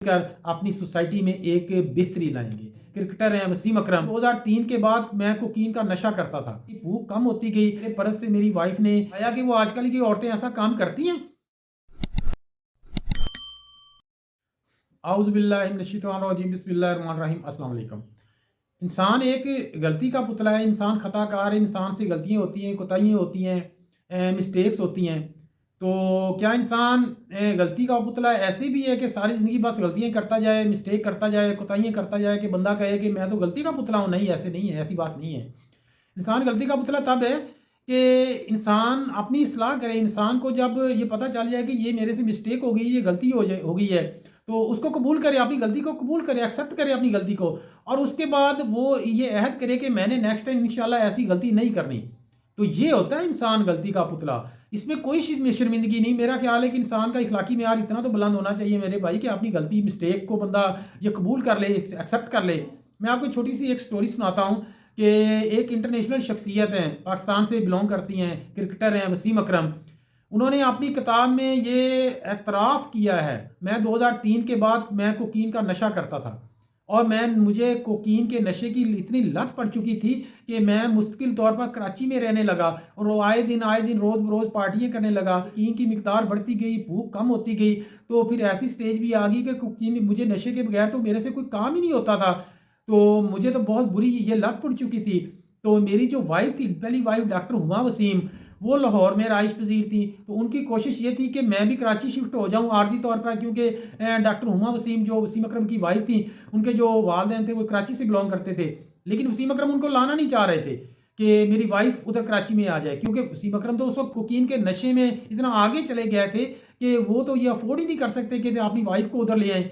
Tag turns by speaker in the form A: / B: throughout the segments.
A: कर अपनी सोसाइटी में एक बेहतरी लाएंगे। क्रिकेटर हैं वसीम अकरम। 2003 के बाद मैं कोकीन का नशा करता था, भूख कम होती गई। मेरे परस से मेरी वाइफ ने आया कि वो आजकल की औरतें ऐसा काम करती हैं। आउज़ुबिल्लाहि मिनश्शैतानिर्रजीम, बिस्मिल्लाहिर्रहमानिर्रहीम। अस्सलाम वालेकुम। इंसान एक गलती का पुतला है, इंसान ख़ताकार है, इंसान से गलतियाँ होती हैं, कोताहियाँ होती हैं, मिस्टेक्स होती हैं। तो क्या इंसान गलती का पुतला ऐसे भी है कि सारी ज़िंदगी बस गलतियाँ करता जाए, मिस्टेक करता जाए, कोताहियाँ करता जाए कि बंदा कहे कि मैं तो गलती का पुतला हूँ? नहीं, ऐसे नहीं है, ऐसी बात नहीं है। इंसान गलती का पुतला तब है कि इंसान अपनी इस्लाह करे। इंसान को जब ये पता चल जाए कि ये मेरे से मिस्टेक हो गई, ये गलती हो गई है, तो उसको कबूल करे, अपनी गलती को कबूल करे, एक्सेप्ट करे अपनी गलती को, और उसके बाद वो ये अहद करे कि मैंने नेक्स्ट टाइम इंशाल्लाह ऐसी गलती नहीं करनी। तो ये होता है इंसान गलती का पुतला। इसमें कोई शर्मिंदगी नहीं। मेरा ख्याल है कि इंसान का इखलाकी मेयार इतना तो बुलंद होना चाहिए मेरे भाई कि अपनी गलती मिस्टेक को बंदा ये कबूल कर ले, एक्सेप्ट कर ले। मैं आपको छोटी सी एक स्टोरी सुनाता हूँ कि एक इंटरनेशनल शख्सियत हैं, पाकिस्तान से बिलोंग करती हैं, क्रिकेटर हैं वसीम अकरम। उन्होंने अपनी किताब में ये एतराफ़ किया है, मैं 2003 के बाद मैं कोकीन का नशा करता था, और मुझे कोकीन के नशे की इतनी लत पड़ चुकी थी कि मैं मुस्तकिल तौर पर कराची में रहने लगा, और वो आए दिन रोज़ रोज़ पार्टियाँ करने लगा। कोकीन की मिकदार बढ़ती गई, भूख कम होती गई, तो फिर ऐसी स्टेज भी आ गई कि कोकीन मुझे नशे के बगैर तो मेरे से कोई काम ही नहीं होता था। तो मुझे तो बहुत बुरी ये लत पड़ चुकी थी। तो मेरी जो वाइफ़ थी, पहली वाइफ़ डॉक्टर हुमा वसीम, वो लाहौर में राइश पज़ीर थी। तो उनकी कोशिश ये थी कि मैं भी कराची शिफ्ट हो जाऊँ आर्ज़ी तौर पर, क्योंकि डॉक्टर हुमा वसीम जो वसीम अकरम की वाइफ़ थी, उनके जो वालिदैन थे वो कराची से बिलोंग करते थे। लेकिन वसीम अकरम उनको लाना नहीं चाह रहे थे कि मेरी वाइफ़ उधर कराची में आ जाए, क्योंकि वसीम अकरम तो उस वक़्त कोकीन के नशे में इतना आगे चले गए थे कि वो तो ये अफ़ोर्ड ही नहीं कर सकते कि अपनी वाइफ़ को उधर ले आएँ।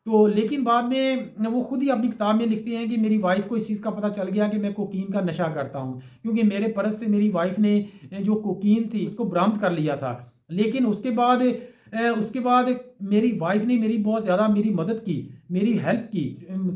A: तो लेकिन बाद में वो खुद ही अपनी किताब में लिखते हैं कि मेरी वाइफ़ को इस चीज़ का पता चल गया कि मैं कोकीन का नशा करता हूँ, क्योंकि मेरे परस से मेरी वाइफ़ ने जो कोकीन थी उसको बरामद कर लिया था। लेकिन उसके बाद मेरी वाइफ़ ने मेरी बहुत ज़्यादा मेरी मदद की, मेरी हेल्प की।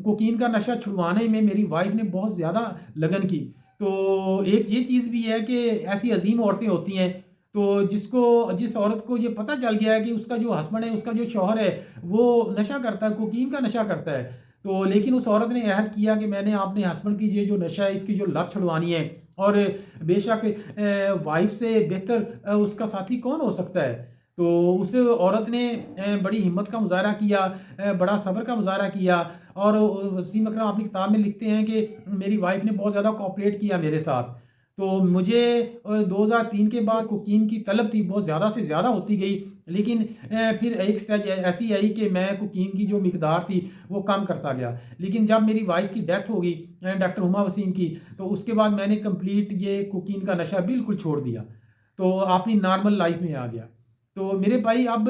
A: कोकीन का नशा छुड़वाने में मेरी वाइफ़ ने बहुत ज़्यादा लगन की। तो एक ये चीज़ भी है कि ऐसी अज़ीम औरतें होती हैं, तो जिस औरत को ये पता चल गया है कि उसका जो हस्बैंड है, उसका जो शौहर है, वो नशा करता है, कोकीन का नशा करता है। तो लेकिन उस औरत ने अहद किया कि मैंने अपने हस्बैंड की ये जो नशा है, इसकी जो लत छुड़वानी है, और बेशक वाइफ़ से बेहतर उसका साथी कौन हो सकता है। तो उस औरत ने बड़ी हिम्मत का मुज़ाहरा किया, बड़ा सब्र का मुज़ाहरा किया, और वसीम अकरम अपनी किताब में लिखते हैं कि मेरी वाइफ़ ने बहुत ज़्यादा कोऑपरेट किया मेरे साथ। तो मुझे 2003 के बाद कोकीन की तलब थी, बहुत ज़्यादा से ज़्यादा होती गई। लेकिन फिर एक स्टेज ऐसी आई कि मैं कोकीन की जो मिकदार थी वो कम करता गया। लेकिन जब मेरी वाइफ़ की डेथ हो गई, डॉक्टर हुमा वसीम की, तो उसके बाद मैंने कंप्लीट ये कोकीन का नशा बिल्कुल छोड़ दिया, तो अपनी नॉर्मल लाइफ़ में आ गया। तो मेरे भाई अब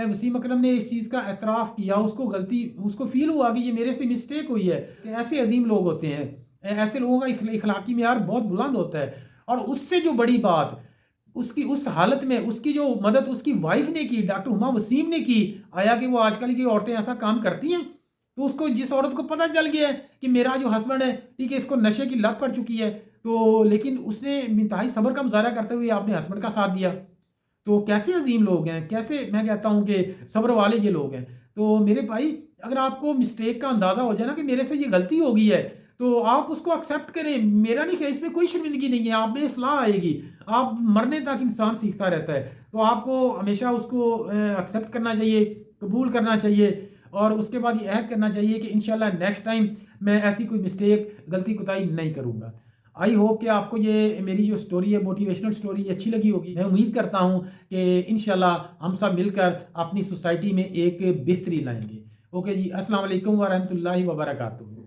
A: वसीम अकरम ने इस चीज़ का एतराफ़ किया, उसको फ़ील हुआ कि ये मेरे से मिस्टेक हुई है। तो ऐसे अज़ीम लोग होते हैं, ऐसे लोगों का इखलाकी मेयार बहुत बुलंद होता है। और उससे जो बड़ी बात, उसकी उस हालत में उसकी जो मदद उसकी वाइफ़ ने की, डॉक्टर हुमा वसीम ने की। आया कि वो आजकल की औरतें ऐसा काम करती हैं, तो उसको जिस औरत को पता चल गया है कि मेरा जो हस्बैंड है, ठीक है, इसको नशे की लत पड़ चुकी है, तो लेकिन उसने इंतहाई सब्र का मुज़ाहरा करते हुए अपने हस्बैंड का साथ दिया। तो कैसे अजीम लोग हैं, कैसे मैं कहता हूँ कि सब्र वाले ये लोग हैं। तो मेरे भाई, अगर आपको मिस्टेक का अंदाज़ा हो जाए ना कि मेरे से ये गलती हो गई है, तो आप उसको एक्सेप्ट करें। मेरा नहीं, इसमें कोई शर्मिंदगी नहीं है, आप में इस्लाह आएगी। आप मरने तक इंसान सीखता रहता है, तो आपको हमेशा उसको एक्सेप्ट करना चाहिए, कबूल करना चाहिए, और उसके बाद ये अहद करना चाहिए कि इंशाल्लाह नेक्स्ट टाइम मैं ऐसी कोई मिस्टेक, गलती, कोताही नहीं करूँगा। आई होप कि आपको ये मेरी जो स्टोरी है, मोटिवेशनल स्टोरी, अच्छी लगी होगी। मैं उम्मीद करता हूँ कि इंशाल्लाह हम सब मिलकर अपनी सोसाइटी में एक बेहतरी लाएँगे। ओके जी, अस्सलाम वालेकुम व रहमतुल्लाहि व बरकातुहू।